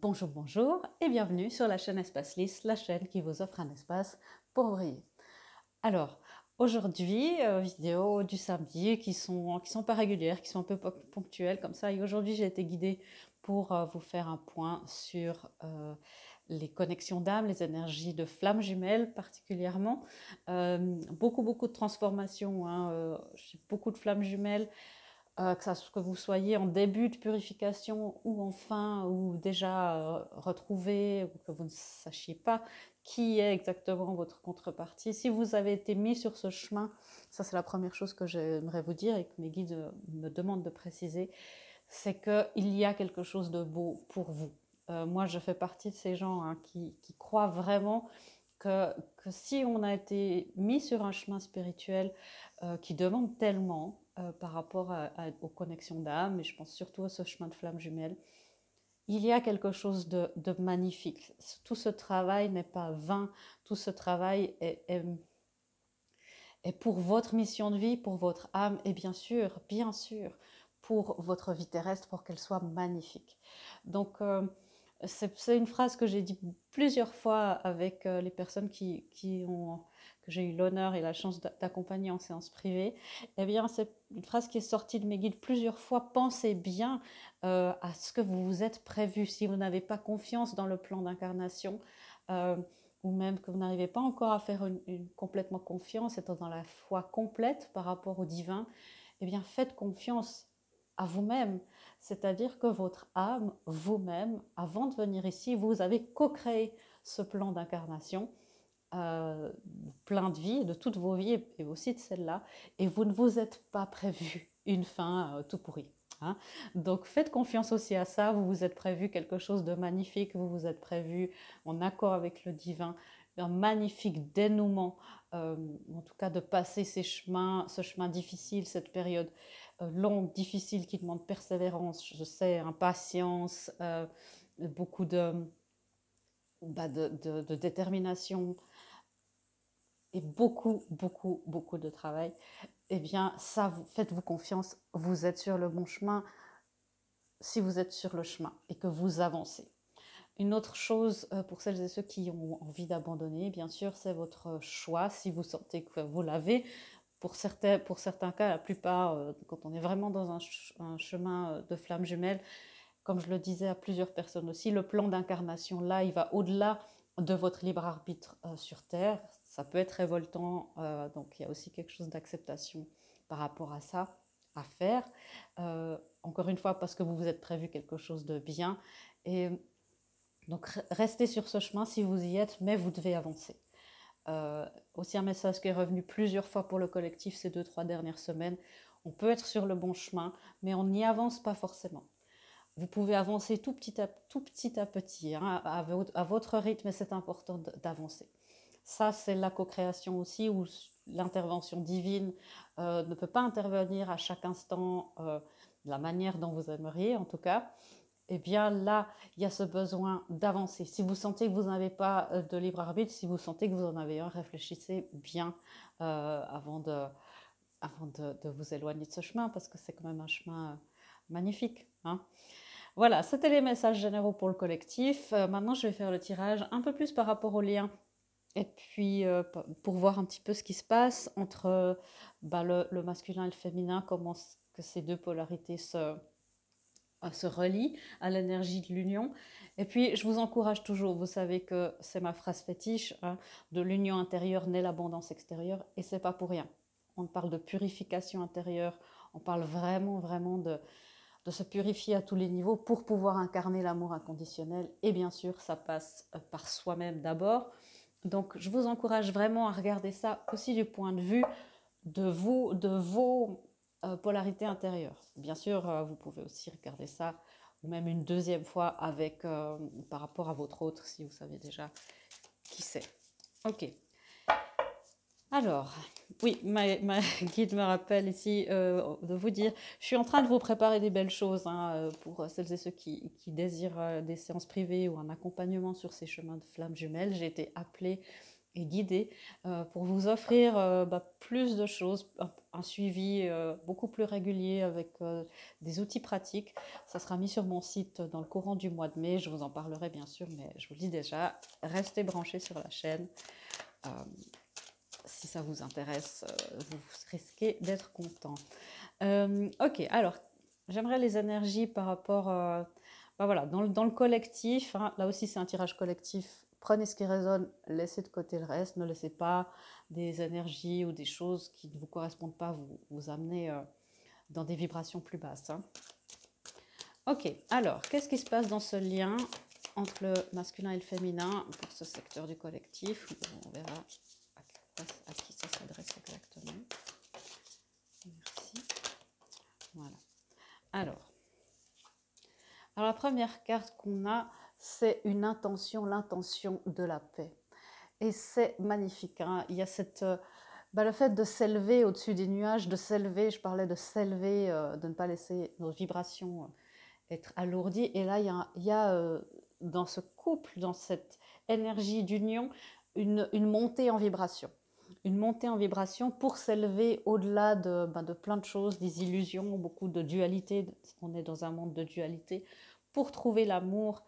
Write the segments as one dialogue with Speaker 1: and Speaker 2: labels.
Speaker 1: Bonjour, bonjour et bienvenue sur la chaîne Espace Lys, la chaîne qui vous offre un espace pour briller. Alors, aujourd'hui, vidéo du samedi qui sont pas régulières, qui sont un peu ponctuelles comme ça. Et aujourd'hui, j'ai été guidée pour vous faire un point sur les connexions d'âme, les énergies de flammes jumelles particulièrement. Beaucoup de transformations, hein, j'ai beaucoup de flammes jumelles. Que vous soyez en début de purification ou en fin, ou déjà retrouvé, ou que vous ne sachiez pas qui est exactement votre contrepartie. Si vous avez été mis sur ce chemin, ça c'est la première chose que j'aimerais vous dire et que mes guides me demandent de préciser, c'est qu'il y a quelque chose de beau pour vous. Moi je fais partie de ces gens qui croient vraiment que si on a été mis sur un chemin spirituel qui demande tellement par rapport aux connexions d'âme, et je pense surtout à ce chemin de flammes jumelles, il y a quelque chose de magnifique. Tout ce travail n'est pas vain, tout ce travail est pour votre mission de vie, pour votre âme, et bien sûr, pour votre vie terrestre, pour qu'elle soit magnifique. Donc, c'est une phrase que j'ai dit plusieurs fois avec les personnes que j'ai eu l'honneur et la chance d'accompagner en séance privée. Eh bien, c'est une phrase qui est sortie de mes guides plusieurs fois. Pensez bien à ce que vous vous êtes prévu. Si vous n'avez pas confiance dans le plan d'incarnation, ou même que vous n'arrivez pas encore à faire complètement confiance, étant dans la foi complète par rapport au divin, eh bien, faites confiance à vous-même. C'est-à-dire que votre âme, vous-même, avant de venir ici, vous avez co-créé ce plan d'incarnation, plein de vies, de toutes vos vies et aussi de celle-là, et vous ne vous êtes pas prévu une fin tout pourri. Hein. Donc faites confiance aussi à ça, vous vous êtes prévu quelque chose de magnifique, vous vous êtes prévu en accord avec le divin, un magnifique dénouement, en tout cas de passer ce chemin difficile, cette période longue, difficile, qui demande persévérance, je sais, impatience, beaucoup de détermination et beaucoup de travail. Eh bien, ça, faites-vous confiance, vous êtes sur le bon chemin si vous êtes sur le chemin et que vous avancez. Une autre chose pour celles et ceux qui ont envie d'abandonner, bien sûr, c'est votre choix. Si vous sentez que vous l'avez, pour certains cas, la plupart, quand on est vraiment dans un chemin de flammes jumelles, comme je le disais à plusieurs personnes aussi, le plan d'incarnation, là, il va au-delà de votre libre arbitre sur Terre. Ça peut être révoltant, donc il y a aussi quelque chose d'acceptation par rapport à ça à faire. Encore une fois, parce que vous vous êtes prévu quelque chose de bien. Et donc, restez sur ce chemin si vous y êtes, mais vous devez avancer. Aussi un message qui est revenu plusieurs fois pour le collectif ces 2-3 dernières semaines. On peut être sur le bon chemin, mais on n'y avance pas forcément. Vous pouvez avancer tout petit à petit, hein, à votre rythme, et c'est important d'avancer. Ça, c'est la co-création aussi, où l'intervention divine ne peut pas intervenir à chaque instant de la manière dont vous aimeriez, en tout cas. Eh bien là, il y a ce besoin d'avancer. Si vous sentez que vous n'avez pas de libre arbitre, si vous sentez que vous en avez un, réfléchissez bien avant de vous éloigner de ce chemin, parce que c'est quand même un chemin magnifique. Hein. Voilà, c'était les messages généraux pour le collectif. Maintenant, je vais faire le tirage un peu plus par rapport aux liens. Et puis, pour voir un petit peu ce qui se passe entre le masculin et le féminin, comment que ces deux polarités se relient à l'énergie de l'union. Et puis, je vous encourage toujours, vous savez que c'est ma phrase fétiche, hein, de l'union intérieure naît l'abondance extérieure, et c'est pas pour rien. On parle de purification intérieure, on parle vraiment de se purifier à tous les niveaux pour pouvoir incarner l'amour inconditionnel. Et bien sûr, ça passe par soi-même d'abord. Donc, je vous encourage vraiment à regarder ça aussi du point de vue de vos polarités intérieures. Bien sûr, vous pouvez aussi regarder ça, ou même une deuxième fois par rapport à votre autre, si vous savez déjà qui c'est. Ok. Alors, oui, ma guide me rappelle ici de vous dire, je suis en train de vous préparer des belles choses hein, pour celles et ceux qui désirent des séances privées ou un accompagnement sur ces chemins de flammes jumelles. J'ai été appelée et guidé pour vous offrir plus de choses, un suivi beaucoup plus régulier avec des outils pratiques. Ça sera mis sur mon site dans le courant du mois de mai. Je vous en parlerai bien sûr, mais je vous le dis déjà, restez branchés sur la chaîne. Euh, si ça vous intéresse, vous risquez d'être content. Ok, alors, j'aimerais les énergies par rapport, voilà, dans le collectif, hein, là aussi c'est un tirage collectif, prenez ce qui résonne, laissez de côté le reste, ne laissez pas des énergies ou des choses qui ne vous correspondent pas vous amener dans des vibrations plus basses. Hein. Ok, alors, qu'est-ce qui se passe dans ce lien entre le masculin et le féminin pour ce secteur du collectif? On verra à qui ça s'adresse exactement. Merci. Voilà. Alors, la première carte qu'on a, c'est une intention, l'intention de la paix. Et c'est magnifique. Hein. Il y a le fait de s'élever au-dessus des nuages, de s'élever, je parlais de s'élever, de ne pas laisser nos vibrations être alourdies. Et là, il y a dans ce couple, dans cette énergie d'union, une montée en vibration. Une montée en vibration pour s'élever au-delà de plein de choses, des illusions, beaucoup de dualité. On est dans un monde de dualité. Pour trouver l'amour,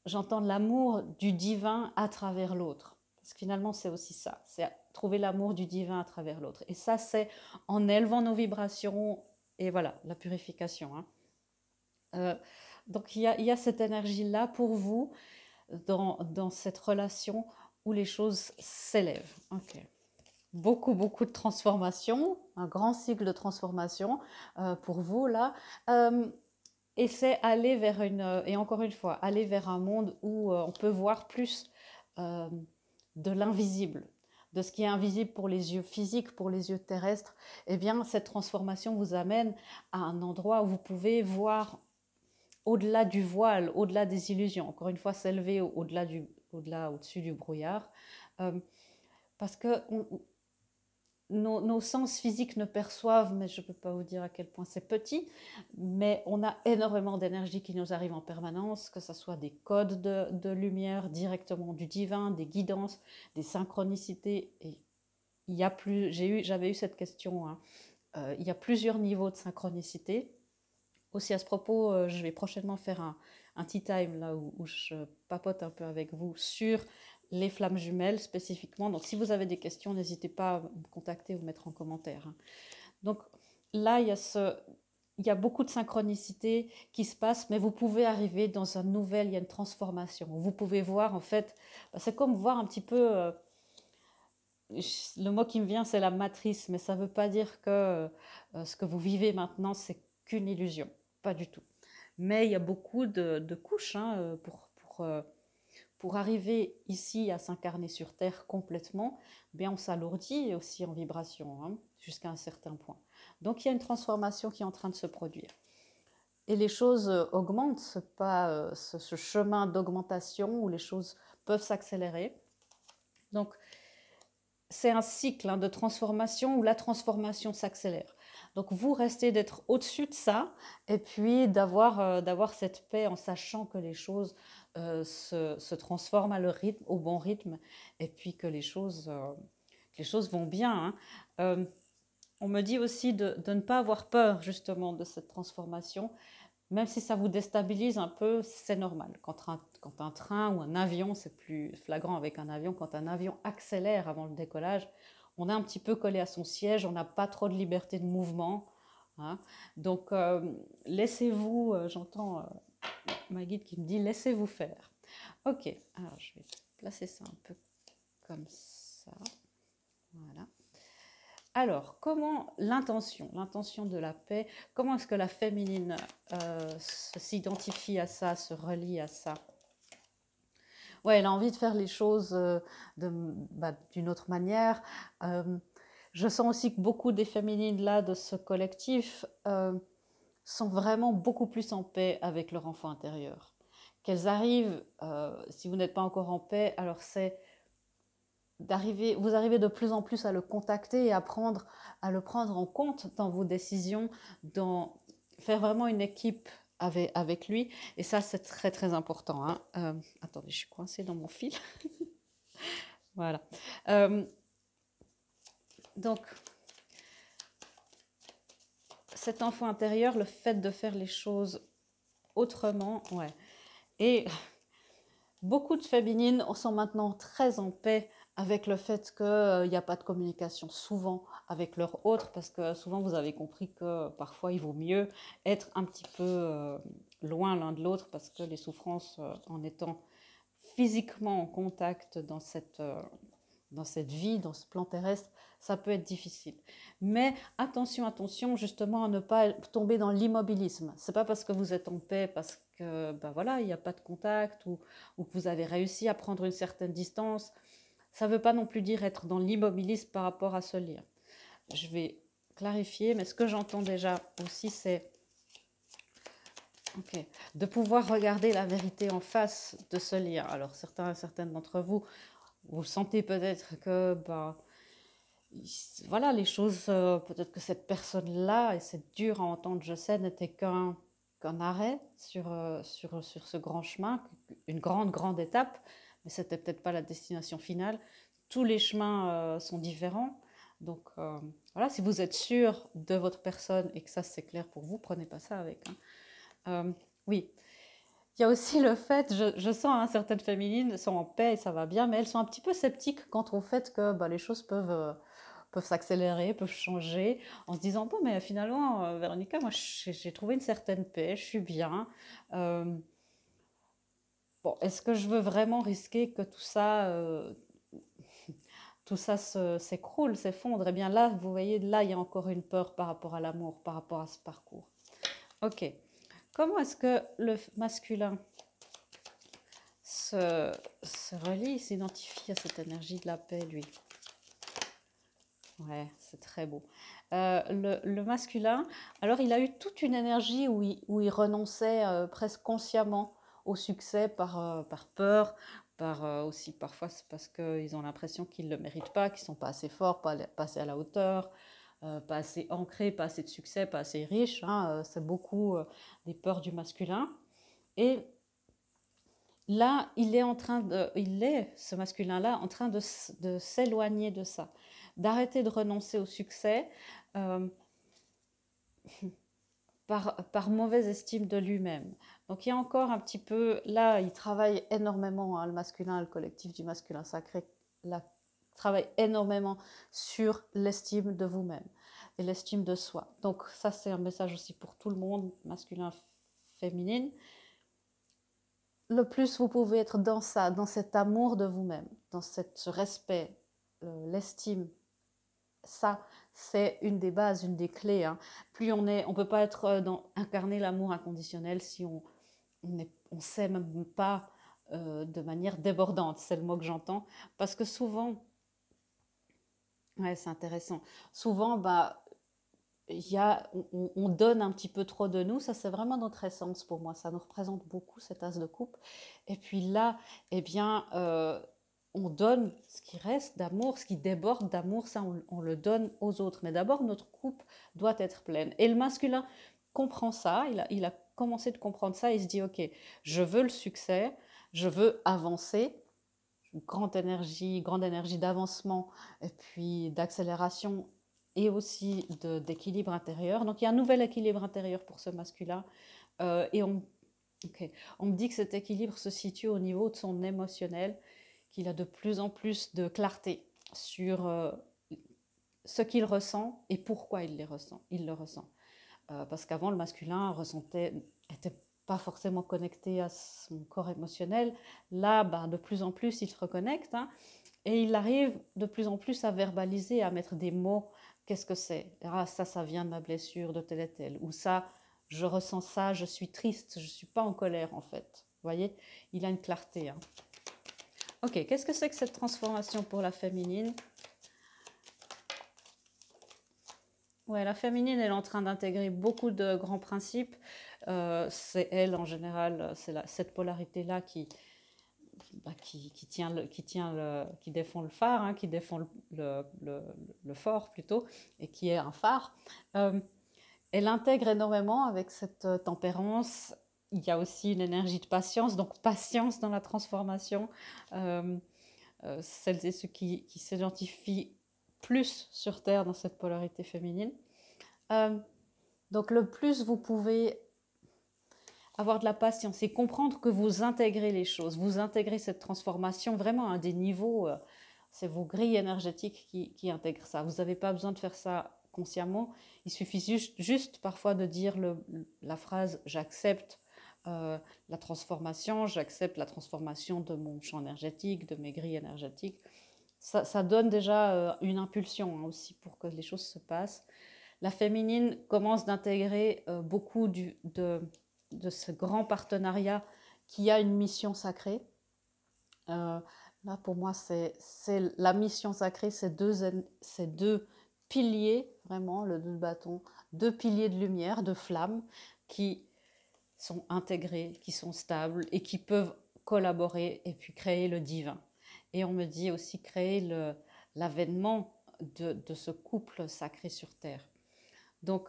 Speaker 1: j'entends l'amour du divin à travers l'autre. Parce que finalement, c'est aussi ça. C'est trouver l'amour du divin à travers l'autre. Et ça, c'est en élevant nos vibrations et voilà, la purification. Hein. Donc, il y a cette énergie-là pour vous dans cette relation où les choses s'élèvent. Ok. Beaucoup, beaucoup de transformation, un grand cycle de transformation pour vous là. Et c'est aller vers et encore une fois, aller vers un monde où on peut voir plus de l'invisible, de ce qui est invisible pour les yeux physiques, pour les yeux terrestres. Eh bien, cette transformation vous amène à un endroit où vous pouvez voir au-delà du voile, au-delà des illusions. Encore une fois, s'élever au-dessus du brouillard. Parce que nos sens physiques ne perçoivent, mais je ne peux pas vous dire à quel point c'est petit, mais on a énormément d'énergie qui nous arrive en permanence, que ce soit des codes de lumière directement du divin, des guidances, des synchronicités. Et j'avais eu cette question, hein. Il y a plusieurs niveaux de synchronicité. Aussi à ce propos, je vais prochainement faire un tea time là où je papote un peu avec vous sur les flammes jumelles spécifiquement. Donc si vous avez des questions, n'hésitez pas à me contacter ou me mettre en commentaire. Hein. Donc là, il y a beaucoup de synchronicité qui se passe, mais vous pouvez arriver dans il y a une transformation. Vous pouvez voir en fait, c'est comme voir un petit peu, le mot qui me vient c'est la matrice, mais ça ne veut pas dire que ce que vous vivez maintenant c'est qu'une illusion, pas du tout. Mais il y a beaucoup de couches hein, pour arriver ici à s'incarner sur Terre complètement, bien on s'alourdit aussi en vibration hein, jusqu'à un certain point. Donc il y a une transformation qui est en train de se produire. Et les choses augmentent, ce chemin d'augmentation où les choses peuvent s'accélérer. Donc c'est un cycle hein, de transformation où la transformation s'accélère. Donc vous restez d'être au-dessus de ça et puis d'avoir cette paix en sachant que les choses se transforment au bon rythme et puis que les choses vont bien. Hein. On me dit aussi de ne pas avoir peur justement de cette transformation. Même si ça vous déstabilise un peu, c'est normal. Quand un train ou un avion, c'est plus flagrant avec un avion, quand un avion accélère avant le décollage, on est un petit peu collé à son siège, on n'a pas trop de liberté de mouvement. Hein. Donc, laissez-vous, j'entends ma guide qui me dit, laissez-vous faire. Ok, alors je vais placer ça un peu comme ça. Voilà. Alors, comment l'intention de la paix, comment est-ce que la féminine s'identifie à ça, se relie à ça? Ouais, elle a envie de faire les choses d'une autre manière. Je sens aussi que beaucoup des féminines là de ce collectif sont vraiment beaucoup plus en paix avec leur enfant intérieur. Qu'elles arrivent, si vous n'êtes pas encore en paix, alors vous arrivez de plus en plus à le contacter et à le prendre en compte dans vos décisions, faire vraiment une équipe avec lui. Et ça, c'est très, très important. Hein. Attendez, je suis coincée dans mon fil. Voilà. Euh, donc, cet enfant intérieur, le fait de faire les choses autrement, ouais. Et beaucoup de féminines sont maintenant très en paix avec le fait qu'il n'y a pas de communication souvent avec leur autre, parce que souvent vous avez compris que parfois il vaut mieux être un petit peu loin l'un de l'autre, parce que les souffrances en étant physiquement en contact dans cette vie, dans ce plan terrestre, ça peut être difficile. Mais attention, attention justement à ne pas tomber dans l'immobilisme. C'est pas parce que vous êtes en paix, parce que ben voilà, il n'y a pas de contact ou que vous avez réussi à prendre une certaine distance. Ça ne veut pas non plus dire être dans l'immobilisme par rapport à ce lien. Je vais clarifier, mais ce que j'entends déjà aussi, c'est de pouvoir regarder la vérité en face de ce lien. Alors certaines d'entre vous, vous sentez peut-être que voilà, les choses, peut-être que cette personne-là, et c'est dur à entendre, je sais, n'était qu'un arrêt sur ce grand chemin, une grande étape, mais c'était peut-être pas la destination finale. Tous les chemins sont différents. Donc voilà, si vous êtes sûr de votre personne et que ça c'est clair pour vous, prenez pas ça avec. Hein. Oui, il y a aussi le fait, je sens certaines féminines sont en paix et ça va bien, mais elles sont un petit peu sceptiques quant au fait que les choses peuvent s'accélérer, peuvent changer, en se disant, bon, mais finalement, Véronica, moi, j'ai trouvé une certaine paix, je suis bien. Euh, bon, est-ce que je veux vraiment risquer que tout ça s'écroule, s'effondre? Eh bien là, vous voyez, là, il y a encore une peur par rapport à l'amour, par rapport à ce parcours. Ok. Comment est-ce que le masculin se relie, s'identifie à cette énergie de la paix, lui? Ouais, c'est très beau. Le masculin, alors il a eu toute une énergie où il renonçait presque consciemment au succès par peur, aussi parfois c'est parce qu'ils ont l'impression qu'ils ne le méritent pas, qu'ils ne sont pas assez forts, pas assez à la hauteur, pas assez ancrés, pas assez de succès, pas assez riches. Hein, c'est beaucoup des peurs du masculin. Et là, ce masculin-là, en train de s'éloigner de ça, d'arrêter de renoncer au succès euh, par mauvaise estime de lui-même. Donc il y a encore un petit peu, là, il travaille énormément, hein, le masculin, le collectif du masculin sacré, là, travaille énormément sur l'estime de vous-même et l'estime de soi. Donc ça, c'est un message aussi pour tout le monde, masculin, féminine. Le plus vous pouvez être dans ça, dans cet amour de vous-même, dans ce respect, l'estime, ça, c'est une des bases, une des clés. Hein. Plus on peut pas être incarner l'amour inconditionnel si on s'aime même pas de manière débordante. C'est le mot que j'entends, parce que souvent, ouais, c'est intéressant. Souvent, on donne un petit peu trop de nous, ça c'est vraiment notre essence pour moi, ça nous représente beaucoup cet as de coupe. Et puis là, eh bien, on donne ce qui reste d'amour, ce qui déborde d'amour, ça on le donne aux autres. Mais d'abord, notre coupe doit être pleine. Et le masculin comprend ça, il a commencé de comprendre ça, il se dit, ok, je veux le succès, je veux avancer, grande énergie d'avancement et puis d'accélération et aussi d'équilibre intérieur. Donc il y a un nouvel équilibre intérieur pour ce masculin. Et on me dit que cet équilibre se situe au niveau de son émotionnel, qu'il a de plus en plus de clarté sur ce qu'il ressent et pourquoi il le ressent. Parce qu'avant, le masculin était pas forcément connecté à son corps émotionnel. Là, de plus en plus, il se reconnecte. Hein, et il arrive de plus en plus à verbaliser, à mettre des mots. Qu'est-ce que c'est? Ah, ça vient de ma blessure de telle et telle. Ou ça, je ressens ça, je suis triste, je ne suis pas en colère en fait. Vous voyez, il a une clarté. Hein. Ok, qu'est-ce que c'est que cette transformation pour la féminine? Ouais, la féminine, elle est en train d'intégrer beaucoup de grands principes. C'est elle, en général, cette polarité-là qui défend le phare, hein, qui défend le fort plutôt, et qui est un phare. Elle intègre énormément avec cette tempérance. Il y a aussi une énergie de patience, donc patience dans la transformation. Euh, celles et ceux qui s'identifient plus sur Terre dans cette polarité féminine. Donc le plus vous pouvez avoir de la patience et comprendre que vous intégrez les choses, vous intégrez cette transformation vraiment à des niveaux, c'est vos grilles énergétiques qui intègrent ça. Vous n'avez pas besoin de faire ça consciemment, il suffit juste parfois de dire la phrase « j'accepte la transformation, j'accepte la transformation de mon champ énergétique, de mes grilles énergétiques ». Ça donne déjà une impulsion aussi pour que les choses se passent. La féminine commence d'intégrer beaucoup de ce grand partenariat qui a une mission sacrée. Là, pour moi, c'est la mission sacrée, ces deux piliers, vraiment, le bâton, deux piliers de lumière, de flamme, qui sont intégrés, qui sont stables et qui peuvent collaborer et puis créer le divin. Et on me dit aussi créer l'avènement de ce couple sacré sur Terre. Donc,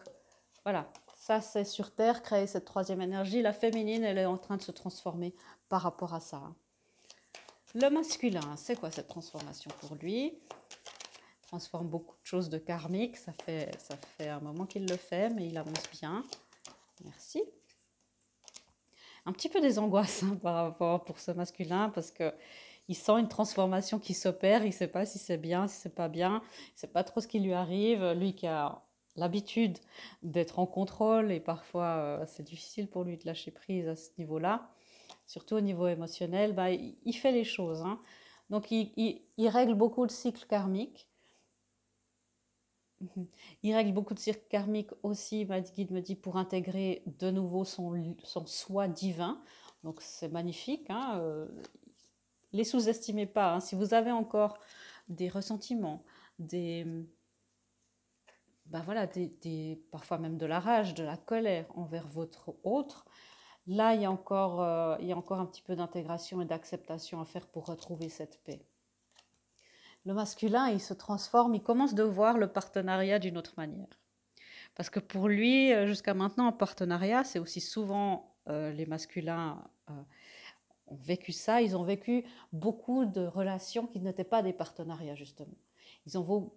Speaker 1: voilà, ça c'est sur Terre, créer cette troisième énergie. La féminine, elle est en train de se transformer par rapport à ça. Le masculin, c'est quoi cette transformation pour lui? Il transforme beaucoup de choses de karmique, ça fait un moment qu'il le fait, mais il avance bien. Merci. Un petit peu des angoisses par rapport pour ce masculin, parce qu'il sent une transformation qui s'opère, il ne sait pas si c'est bien, si c'est pas bien, il ne sait pas trop ce qui lui arrive. Lui qui a l'habitude d'être en contrôle, et parfois c'est difficile pour lui de lâcher prise à ce niveau-là, surtout au niveau émotionnel, il fait les choses. Hein. Donc il règle beaucoup de cycles karmiques. Il règle beaucoup de cycles karmiques aussi, ma guide me dit, pour intégrer de nouveau son soi divin. Donc c'est magnifique. Hein. Les sous-estimez pas. Hein. Si vous avez encore des ressentiments, parfois même de la rage, de la colère envers votre autre, là, il y a encore un petit peu d'intégration et d'acceptation à faire pour retrouver cette paix. Le masculin, il se transforme, il commence de voir le partenariat d'une autre manière. Parce que pour lui, jusqu'à maintenant, un partenariat, c'est aussi souvent les masculins ont vécu ça. Ils ont vécu beaucoup de relations qui n'étaient pas des partenariats, justement. Ils ont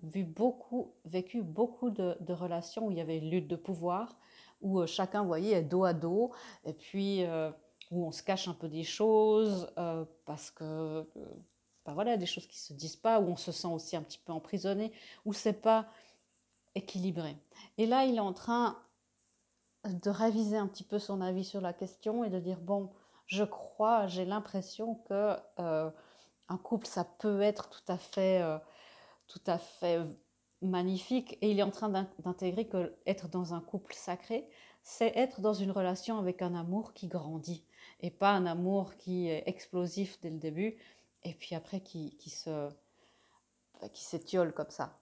Speaker 1: vécu beaucoup de relations où il y avait une lutte de pouvoir, où chacun, vous voyez, est dos à dos, et puis où on se cache un peu des choses, parce que, voilà, des choses qui ne se disent pas, où on se sent aussi un petit peu emprisonné, où ce n'est pas équilibré. Et là, il est en train de réviser un petit peu son avis sur la question et de dire, bon, j'ai l'impression que un couple, ça peut être tout à fait magnifique. Et il est en train d'intégrer que être dans un couple sacré, c'est être dans une relation avec un amour qui grandit et pas un amour qui est explosif dès le début et puis après qui s'étiole comme ça.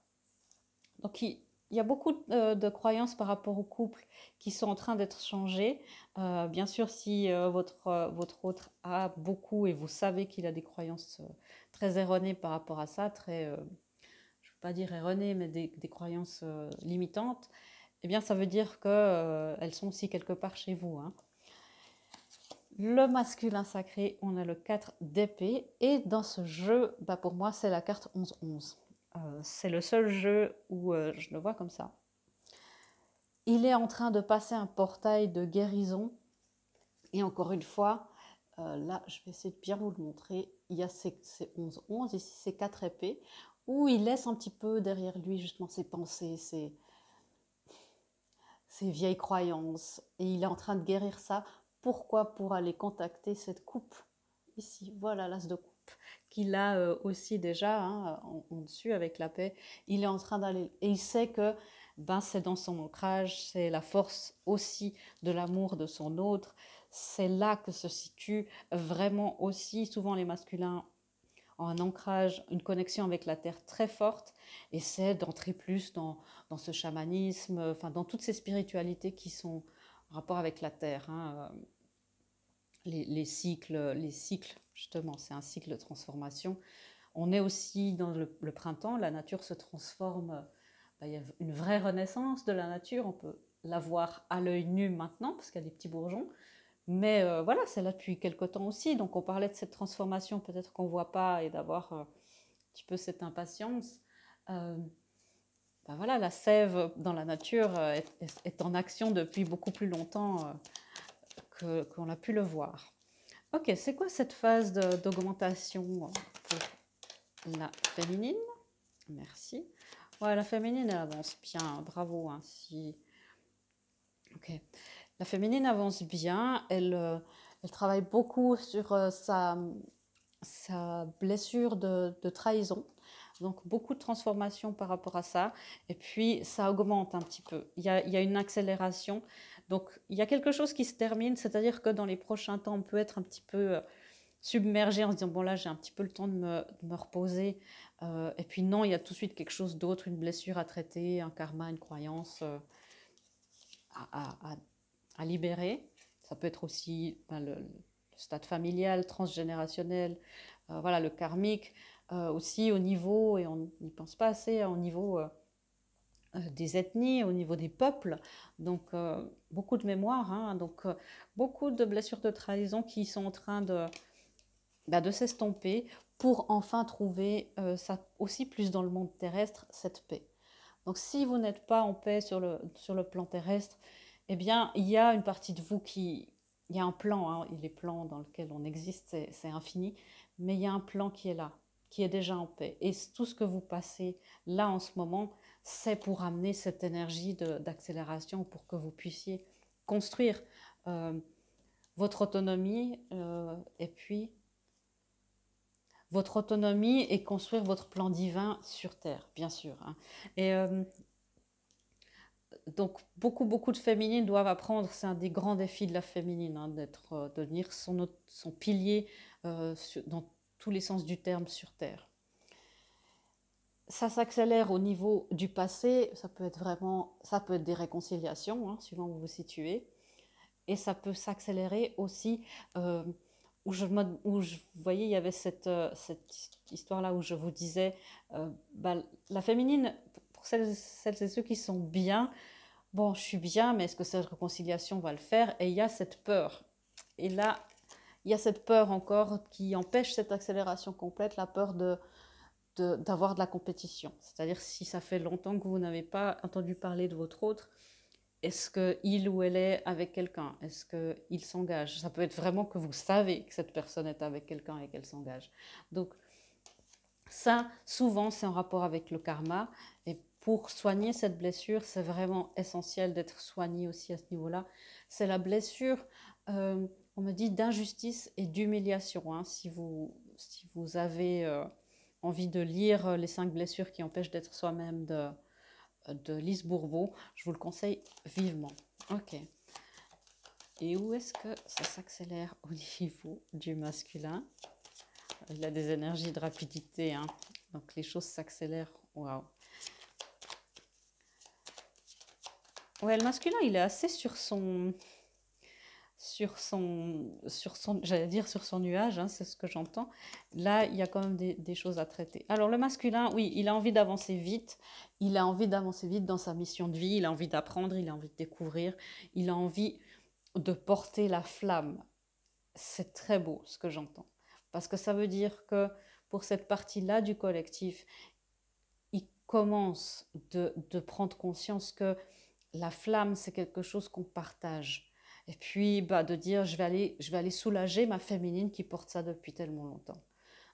Speaker 1: Donc il y a beaucoup de croyances par rapport au couple qui sont en train d'être changées. Bien sûr, si votre autre a beaucoup et vous savez qu'il a des croyances très erronées par rapport à ça, je ne veux pas dire erronées, mais des croyances limitantes, eh bien ça veut dire qu'elles sont aussi quelque part chez vous. Hein. Le masculin sacré, on a le 4 d'épée. Et dans ce jeu, pour moi, c'est la carte 11-11. C'est le seul jeu où je le vois comme ça. Il est en train de passer un portail de guérison. Et encore une fois, là, je vais essayer de bien vous le montrer. Il y a ces 11-11, ici ces 4 épées, où il laisse un petit peu derrière lui justement ses pensées, ses vieilles croyances. Et il est en train de guérir ça. Pourquoi? Pour aller contacter cette coupe. Ici, voilà l'as de coupe qu'il a aussi déjà hein, en dessus avec la paix. Il est en train d'aller et il sait que c'est dans son ancrage, c'est la force aussi de l'amour de son autre. C'est là que se situe vraiment aussi souvent les masculins ont un ancrage, une connexion avec la terre très forte et c'est d'entrer plus dans ce chamanisme, enfin dans toutes ces spiritualités qui sont en rapport avec la terre. Hein. Les cycles, justement, c'est un cycle de transformation. On est aussi dans le printemps, la nature se transforme, il y a une vraie renaissance de la nature, on peut la voir à l'œil nu maintenant, parce qu'il y a des petits bourgeons, mais voilà, c'est là depuis quelque temps aussi, donc on parlait de cette transformation, peut-être qu'on ne voit pas, et d'avoir petit peu cette impatience. Euh, ben voilà, la sève dans la nature est en action depuis beaucoup plus longtemps qu'on a pu le voir. Ok, c'est quoi cette phase d'augmentation pour la féminine? Merci. Ouais, la féminine, elle avance bien, bravo. Hein, si... Ok. La féminine avance bien, elle travaille beaucoup sur sa blessure de trahison. Donc beaucoup de transformation par rapport à ça. Et puis ça augmente un petit peu. Il y a une accélération. Donc il y a quelque chose qui se termine, c'est-à-dire que dans les prochains temps, on peut être un petit peu submergé en se disant, bon là j'ai un petit peu le temps de me reposer. Et puis non, il y a tout de suite quelque chose d'autre, une blessure à traiter, un karma, une croyance à, à, à libérer. Ça peut être aussi le stade familial, transgénérationnel, voilà, le karmique, aussi au niveau, et on n'y pense pas assez, au niveau des ethnies, au niveau des peuples. Donc beaucoup de mémoire, hein, donc beaucoup de blessures de trahison qui sont en train de s'estomper pour enfin trouver ça aussi plus dans le monde terrestre, cette paix. Donc si vous n'êtes pas en paix sur le plan terrestre, eh bien il y a une partie de vous qui... Il y a un plan, hein, les plans dans lesquels on existe, c'est infini, mais il y a un plan qui est là, qui est déjà en paix. Et tout ce que vous passez là en ce moment, c'est pour amener cette énergie d'accélération pour que vous puissiez construire euh, votre autonomie et puis votre autonomie et construire votre plan divin sur Terre, bien sûr. Hein. Et donc, beaucoup de féminines doivent apprendre, c'est un des grands défis de la féminine, hein, de devenir son pilier dans tous les sens du terme sur Terre. Ça s'accélère au niveau du passé, ça peut être des réconciliations, hein, suivant où vous vous situez, et ça peut s'accélérer aussi vous voyez, il y avait cette histoire-là où je vous disais, la féminine, pour celles et ceux qui sont bien, bon, je suis bien, mais est-ce que cette réconciliation va le faire? Et il y a cette peur. Et là, il y a cette peur encore qui empêche cette accélération complète, la peur d'avoir de la compétition. C'est-à-dire si ça fait longtemps que vous n'avez pas entendu parler de votre autre, est-ce qu'il ou elle est avec quelqu'un? Est-ce qu'il s'engage? Ça peut être vraiment que vous savez que cette personne est avec quelqu'un et qu'elle s'engage. Donc ça, souvent, c'est en rapport avec le karma. Et pour soigner cette blessure, c'est vraiment essentiel d'être soigné aussi à ce niveau-là. C'est la blessure, on me dit, d'injustice et d'humiliation. Hein. Si vous avez envie de lire les 5 blessures qui empêchent d'être soi-même de Lise Bourbeau, je vous le conseille vivement. Ok. Et où est-ce que ça s'accélère au niveau du masculin? Il a des énergies de rapidité, hein. Donc les choses s'accélèrent. Waouh. Ouais, le masculin, il est assez sur son, j'allais dire sur son nuage, hein, c'est ce que j'entends. Là, il y a quand même des choses à traiter. Alors le masculin, oui, il a envie d'avancer vite. Il a envie d'avancer vite dans sa mission de vie. Il a envie d'apprendre, il a envie de découvrir. Il a envie de porter la flamme. C'est très beau ce que j'entends. Parce que ça veut dire que pour cette partie-là du collectif, il commence de prendre conscience que la flamme, c'est quelque chose qu'on partage. Et puis, de dire, je vais aller soulager ma féminine qui porte ça depuis tellement longtemps.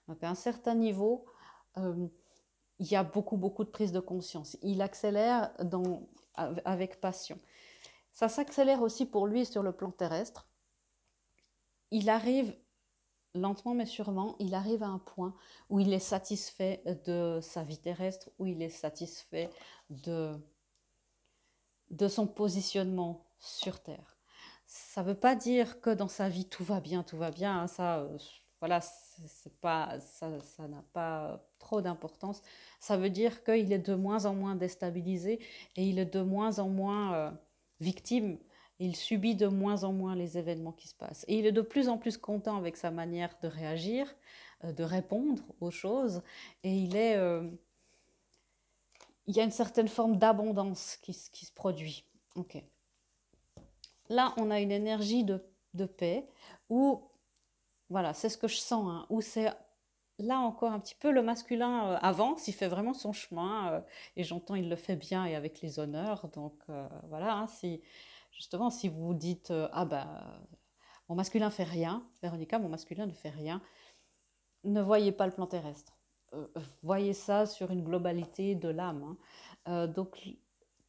Speaker 1: Donc, à un certain niveau, euh, il y a beaucoup de prise de conscience. Il accélère avec passion. Ça s'accélère aussi pour lui sur le plan terrestre. Il arrive lentement mais sûrement, il arrive à un point où il est satisfait de sa vie terrestre, où il est satisfait de son positionnement sur Terre. Ça ne veut pas dire que dans sa vie tout va bien, hein, ça, voilà, ça n'a pas trop d'importance. Ça veut dire qu'il est de moins en moins déstabilisé et il est de moins en moins victime. Il subit de moins en moins les événements qui se passent. Et il est de plus en plus content avec sa manière de réagir, de répondre aux choses. Et il y a une certaine forme d'abondance qui se produit. Ok. Là, on a une énergie de paix où, voilà, c'est ce que je sens, hein, où c'est là encore un petit peu, le masculin avance, il fait vraiment son chemin, et j'entends il le fait bien et avec les honneurs. Donc voilà, hein, si justement si vous dites ah ben mon masculin fait rien, Véronica, mon masculin ne fait rien, ne voyez pas le plan terrestre. Voyez ça sur une globalité de l'âme, hein. Donc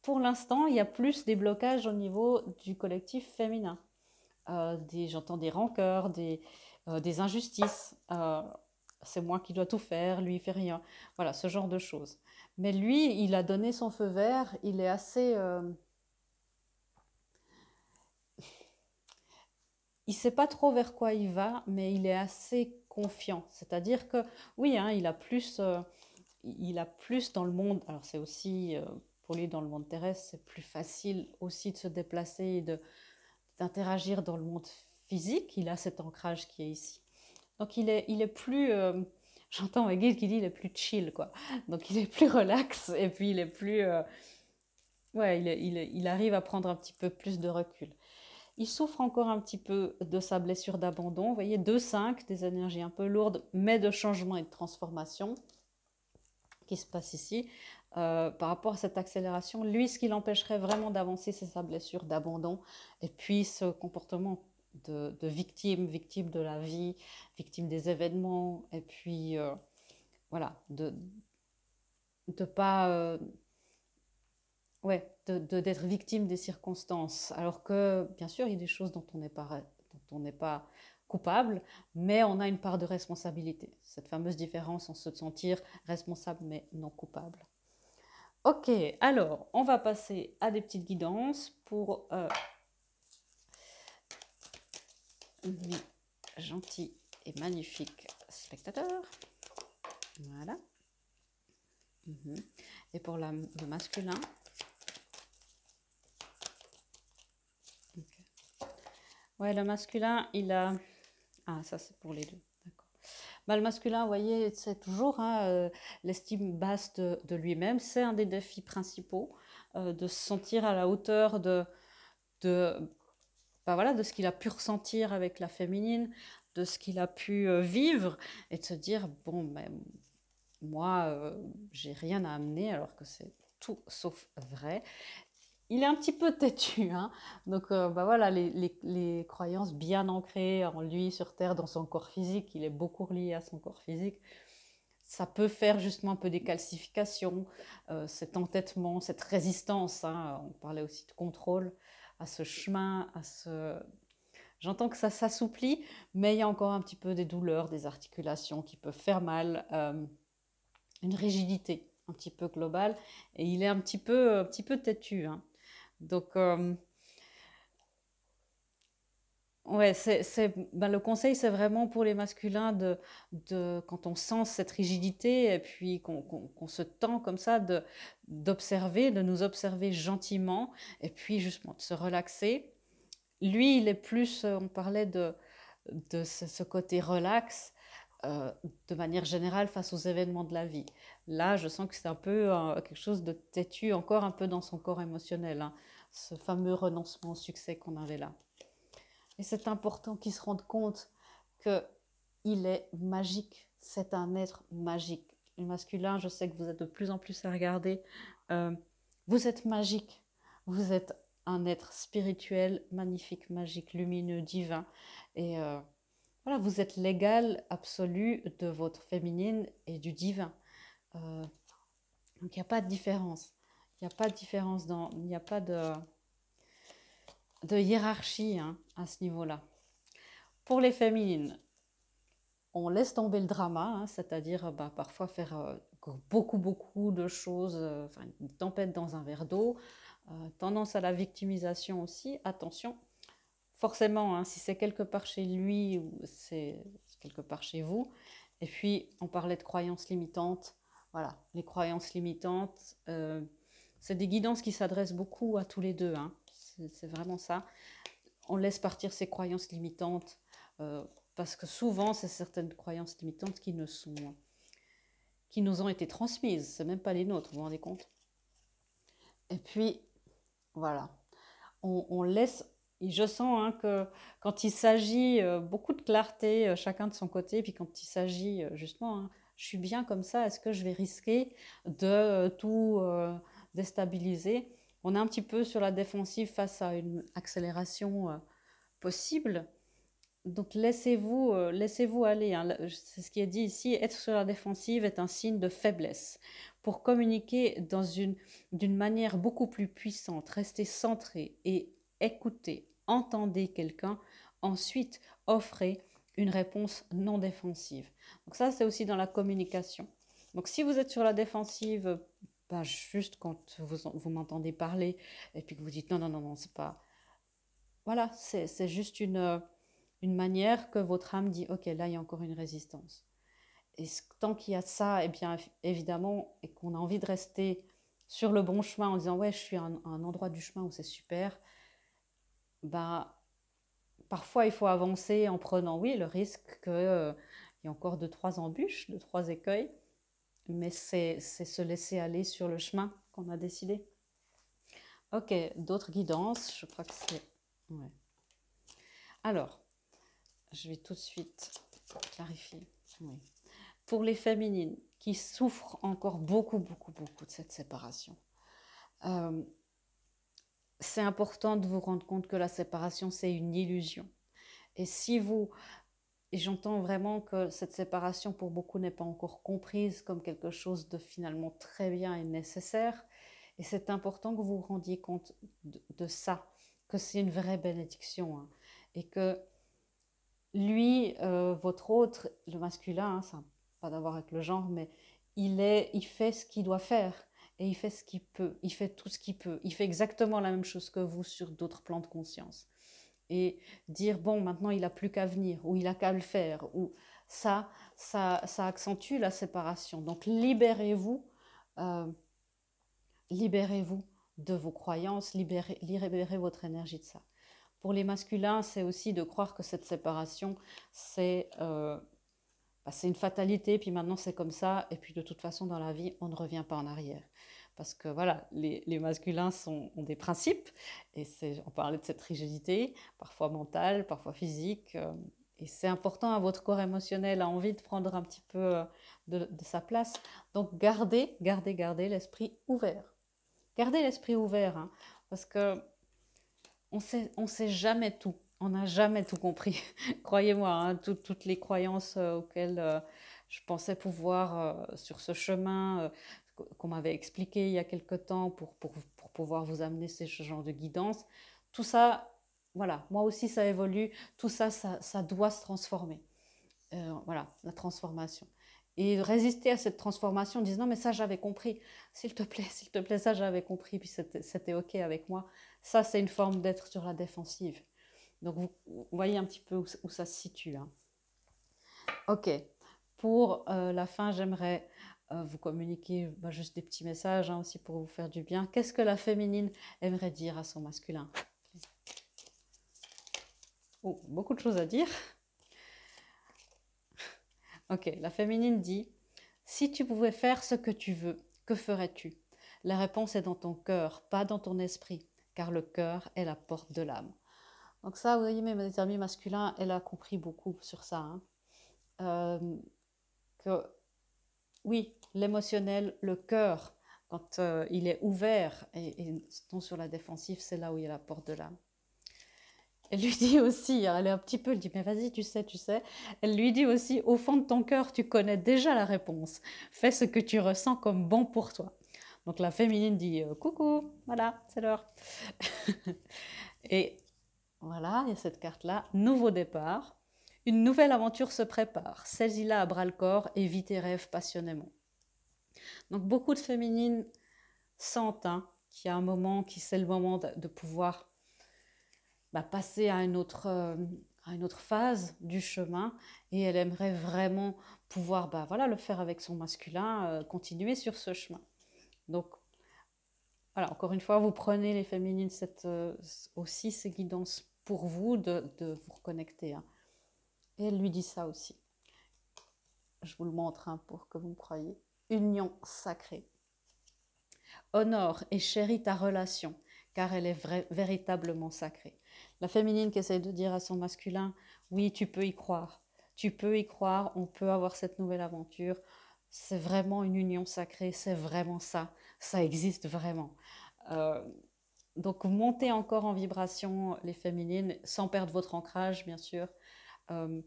Speaker 1: pour l'instant, il y a plus des blocages au niveau du collectif féminin. J'entends des rancœurs, des injustices. C'est moi qui dois tout faire, lui il fait rien. Voilà, ce genre de choses. Mais lui, il a donné son feu vert, il est assez... il sait pas trop vers quoi il va, mais il est assez confiant. C'est-à-dire que, oui, hein, il a plus dans le monde. Alors c'est aussi, pour lui, dans le monde terrestre, c'est plus facile aussi de se déplacer et d'interagir dans le monde physique. Il a cet ancrage qui est ici. Donc il est plus, j'entends ma guide qui dit il est plus chill, quoi. Donc il est plus relax et puis il est plus, ouais, il arrive à prendre un petit peu plus de recul. Il souffre encore un petit peu de sa blessure d'abandon. Vous voyez, 2-5, des énergies un peu lourdes, mais de changement et de transformation qui se passe ici. Par rapport à cette accélération, lui, ce qui l'empêcherait vraiment d'avancer, c'est sa blessure d'abandon et puis ce comportement de victime, victime de la vie, victime des événements, et puis voilà, de pas, ouais, d'être victime des circonstances. Alors que, bien sûr, il y a des choses dont on n'est pas coupable, mais on a une part de responsabilité. Cette fameuse différence en se sentir responsable mais non coupable. Ok, alors on va passer à des petites guidances pour mes gentils et magnifiques spectateurs. Voilà. Et pour le masculin. Okay. Ouais, le masculin, il a... Ah, ça c'est pour les deux. D'accord. Bah, le masculin, vous voyez, c'est toujours hein, l'estime basse de lui-même. C'est un des défis principaux, de se sentir à la hauteur de, bah voilà, de ce qu'il a pu ressentir avec la féminine, de ce qu'il a pu vivre, et de se dire, bon, ben, moi, j'ai rien à amener, alors que c'est tout sauf vrai. Il est un petit peu têtu, hein. Donc bah voilà, les croyances bien ancrées en lui, sur Terre, dans son corps physique, il est beaucoup relié à son corps physique. Ça peut faire justement un peu des calcifications, cet entêtement, cette résistance, hein. On parlait aussi de contrôle à ce chemin, à ce... J'entends que ça s'assouplit, mais il y a encore un petit peu des douleurs, des articulations qui peuvent faire mal, une rigidité un petit peu globale, et il est un petit peu têtu, hein. Donc, ouais, ben, le conseil, c'est vraiment pour les masculins quand on sent cette rigidité et puis qu'on se tend comme ça, d'observer, de nous observer gentiment et puis justement de se relaxer. Lui, il est plus, on parlait de ce côté relax de manière générale face aux événements de la vie. Là, je sens que c'est un peu quelque chose de têtu, encore un peu dans son corps émotionnel, hein, ce fameux renoncement au succès qu'on avait là. Et c'est important qu'il se rende compte qu'il est magique, c'est un être magique. Le masculin, je sais que vous êtes de plus en plus à regarder, euh, vous êtes magique, vous êtes un être spirituel, magnifique, magique, lumineux, divin. Et voilà, vous êtes l'égal absolu de votre féminine et du divin. Donc il n'y a pas de différence. Il n'y a pas de différence il n'y a pas de hiérarchie hein, à ce niveau-là. Pour les féminines, on laisse tomber le drama, hein, c'est-à-dire bah, parfois faire beaucoup de choses, une tempête dans un verre d'eau, tendance à la victimisation aussi, attention. Forcément, hein, si c'est quelque part chez lui ou c'est quelque part chez vous. Et puis, on parlait de croyances limitantes. Voilà, les croyances limitantes, c'est des guidances qui s'adressent beaucoup à tous les deux. Hein. C'est vraiment ça. On laisse partir ces croyances limitantes parce que souvent, c'est certaines croyances limitantes qui nous ont été transmises. C'est même pas les nôtres, vous vous rendez compte? Et puis, voilà, on laisse... Et je sens hein, que quand il s'agit beaucoup de clarté, chacun de son côté, puis quand il s'agit justement, hein, je suis bien comme ça, est-ce que je vais risquer de tout déstabiliser? On est un petit peu sur la défensive face à une accélération possible. Donc laissez-vous aller, hein. C'est ce qui est dit ici. Être sur la défensive est un signe de faiblesse. Pour communiquer d'une manière beaucoup plus puissante, restez centré et écoutez, entendez quelqu'un. Ensuite, offrez une réponse non défensive. Donc ça, c'est aussi dans la communication. Donc si vous êtes sur la défensive, bah, juste quand vous m'entendez parler et puis que vous dites non, non, non, non, c'est pas... Voilà, c'est juste une manière que votre âme dit, ok, là, il y a encore une résistance. Et tant qu'il y a ça, eh bien, évidemment, et qu'on a envie de rester sur le bon chemin en disant, ouais, je suis à un endroit du chemin où c'est super, bah, parfois, il faut avancer en prenant, oui, le risque qu'il y ait encore deux, trois embûches, deux, trois écueils, mais c'est se laisser aller sur le chemin qu'on a décidé. Ok, d'autres guidances, je crois que c'est... Ouais. Alors, je vais tout de suite clarifier. Oui. Pour les féminines qui souffrent encore beaucoup, beaucoup, beaucoup de cette séparation, euh, c'est important de vous rendre compte que la séparation, c'est une illusion. Et si vous, et j'entends vraiment que cette séparation pour beaucoup n'est pas encore comprise comme quelque chose de finalement très bien et nécessaire, et c'est important que vous vous rendiez compte de ça, que c'est une vraie bénédiction, hein, et que lui, votre autre, le masculin, hein, ça n'a pas d'avoir avec le genre, mais il fait ce qu'il doit faire et il fait ce qu'il peut, il fait tout ce qu'il peut, il fait exactement la même chose que vous sur d'autres plans de conscience. Et dire, bon, maintenant il n'a plus qu'à venir, ou il a qu'à le faire, ou ça accentue la séparation. Donc euh, libérez-vous de vos croyances, libérez votre énergie de ça. Pour les masculins, c'est aussi de croire que cette séparation, c'est une fatalité, puis maintenant c'est comme ça, et puis de toute façon dans la vie, on ne revient pas en arrière. Parce que voilà, les masculins ont des principes, et on parlait de cette rigidité, parfois mentale, parfois physique, et c'est important, à votre corps émotionnel a envie de prendre un petit peu de sa place. Donc gardez l'esprit ouvert. Gardez l'esprit ouvert, hein, parce que on sait jamais tout. On n'a jamais tout compris. Croyez-moi, hein, toutes les croyances auxquelles je pensais pouvoir, sur ce chemin qu'on m'avait expliqué il y a quelque temps pour pouvoir vous amener ce genre de guidance, tout ça, voilà, moi aussi ça évolue, tout ça, ça doit se transformer. Voilà, la transformation. Et résister à cette transformation en disant non mais ça j'avais compris, s'il te plaît, ça j'avais compris, puis c'était ok avec moi. Ça c'est une forme d'être sur la défensive. Donc vous voyez un petit peu où ça se situe, hein. Ok, pour la fin j'aimerais vous communiquer juste des petits messages, hein, aussi pour vous faire du bien. Qu'est-ce que la féminine aimerait dire à son masculin? Oh, beaucoup de choses à dire. Ok, la féminine dit, si tu pouvais faire ce que tu veux, que ferais-tu? La réponse est dans ton cœur, pas dans ton esprit, car le cœur est la porte de l'âme. Donc ça, vous voyez, mes amis masculins, elle a compris beaucoup sur ça, hein. Que oui, l'émotionnel, le cœur, quand il est ouvert et non sur la défensive, c'est là où il y a la porte de l'âme. Elle lui dit aussi, hein, elle est un petit peu, elle dit, mais vas-y, tu sais. Elle lui dit aussi, au fond de ton cœur, tu connais déjà la réponse. Fais ce que tu ressens comme bon pour toi. Donc la féminine dit, coucou, voilà, c'est l'heure. Et voilà, il y a cette carte-là, nouveau départ. Une nouvelle aventure se prépare. Saisis-la à bras-le-corps et vis tes rêves passionnément. Donc beaucoup de féminines sentent, hein, qu'il y a un moment, c'est le moment de pouvoir passer à une autre phase du chemin, et elle aimerait vraiment pouvoir voilà, le faire avec son masculin, continuer sur ce chemin. Donc voilà, encore une fois, vous prenez les féminines aussi ces guidances pour vous de vous reconnecter, hein. Et elle lui dit ça aussi. Je vous le montre, hein, pour que vous me croyiez. Union sacrée. Honore et chéris ta relation, car elle est véritablement sacrée. La féminine qui essaye de dire à son masculin, oui, tu peux y croire. Tu peux y croire, on peut avoir cette nouvelle aventure. C'est vraiment une union sacrée, c'est vraiment ça. Ça existe vraiment. Euh, donc, montez encore en vibration les féminines, sans perdre votre ancrage, bien sûr, euh,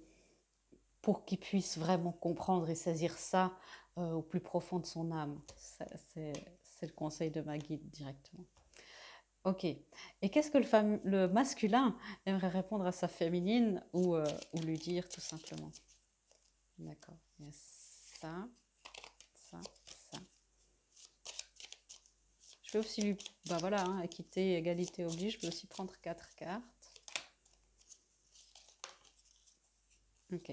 Speaker 1: pour qu'ils puissent vraiment comprendre et saisir ça au plus profond de son âme. C'est le conseil de ma guide directement. Ok. Et qu'est-ce que le masculin aimerait répondre à sa féminine ou lui dire tout simplement? D'accord. Il y a ça, ça, ça. Je peux aussi lui... Ben voilà, hein, équité, égalité oblige. Je peux aussi prendre 4 cartes. Ok.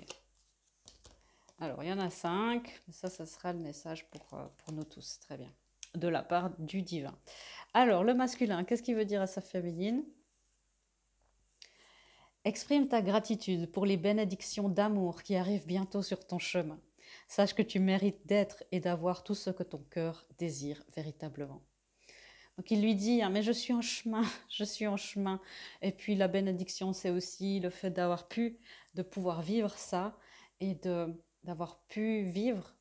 Speaker 1: Alors, il y en a 5. Ça sera le message pour nous tous. Très bien. De la part du divin. Alors, le masculin, qu'est-ce qu'il veut dire à sa féminine? Exprime ta gratitude pour les bénédictions d'amour qui arrivent bientôt sur ton chemin. Sache que tu mérites d'être et d'avoir tout ce que ton cœur désire véritablement. Donc il lui dit, hein, mais je suis en chemin, je suis en chemin. Et puis la bénédiction, c'est aussi le fait de pouvoir vivre ça et d'avoir pu vivre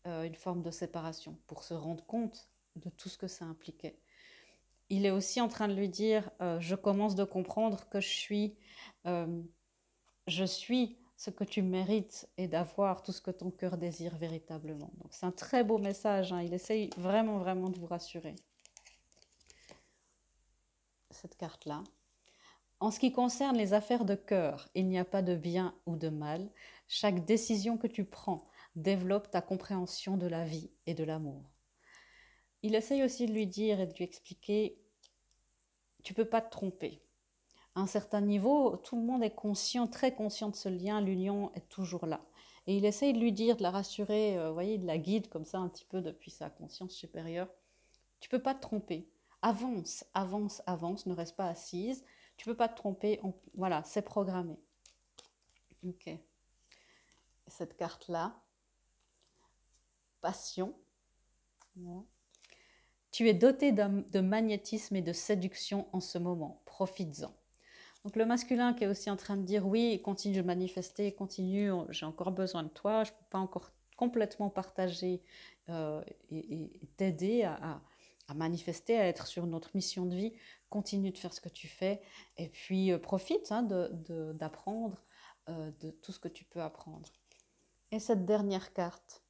Speaker 1: une forme de séparation pour se rendre compte de tout ce que ça impliquait. Il est aussi en train de lui dire, je commence de comprendre que euh, je suis ce que tu mérites et d'avoir tout ce que ton cœur désire véritablement. Donc c'est un très beau message, hein. Il essaye vraiment, vraiment de vous rassurer. Cette carte-là. En ce qui concerne les affaires de cœur, il n'y a pas de bien ou de mal. Chaque décision que tu prends développe ta compréhension de la vie et de l'amour. Il essaye aussi de lui dire et de lui expliquer, tu ne peux pas te tromper. À un certain niveau, tout le monde est conscient, très conscient de ce lien, l'union est toujours là. Et il essaye de lui dire, de la rassurer, voyez, de la guide comme ça un petit peu depuis sa conscience supérieure. Tu ne peux pas te tromper. Avance, avance, avance, ne reste pas assise. Tu ne peux pas te tromper, voilà, c'est programmé. Ok. Cette carte-là, passion. Voilà. Tu es doté de magnétisme et de séduction en ce moment. Profites-en. Donc le masculin qui est aussi en train de dire oui, continue de manifester, continue, j'ai encore besoin de toi, je ne peux pas encore complètement partager et t'aider à manifester, à être sur notre mission de vie. Continue de faire ce que tu fais et puis profite hein, d'apprendre de tout ce que tu peux apprendre. Et cette dernière carte,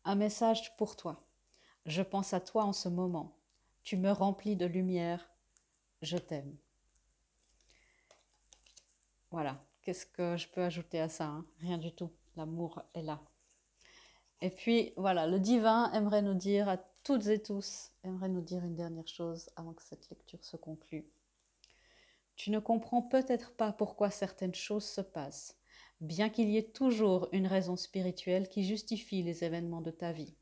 Speaker 1: un message pour toi. Je pense à toi en ce moment. Tu me remplis de lumière. Je t'aime. Voilà, qu'est-ce que je peux ajouter à ça, hein? Rien du tout, l'amour est là. Et puis voilà, le divin aimerait nous dire à toutes et tous, aimerait nous dire une dernière chose avant que cette lecture se conclue. Tu ne comprends peut-être pas pourquoi certaines choses se passent, bien qu'il y ait toujours une raison spirituelle qui justifie les événements de ta vie.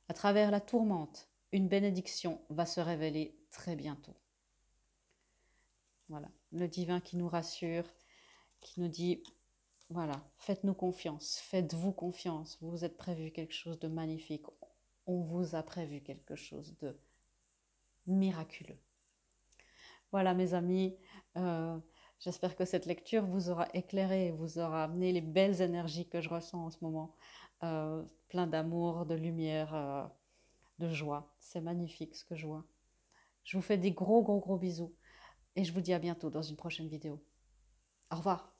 Speaker 1: À travers la tourmente, une bénédiction va se révéler très bientôt. Voilà, le divin qui nous rassure, qui nous dit, voilà, faites-nous confiance, faites-vous confiance, vous vous êtes prévu quelque chose de magnifique, on vous a prévu quelque chose de miraculeux. Voilà mes amis, j'espère que cette lecture vous aura éclairé, vous aura amené les belles énergies que je ressens en ce moment, plein d'amour, de lumière, de joie. C'est magnifique ce que je vois. Je vous fais des gros bisous et je vous dis à bientôt dans une prochaine vidéo. Au revoir.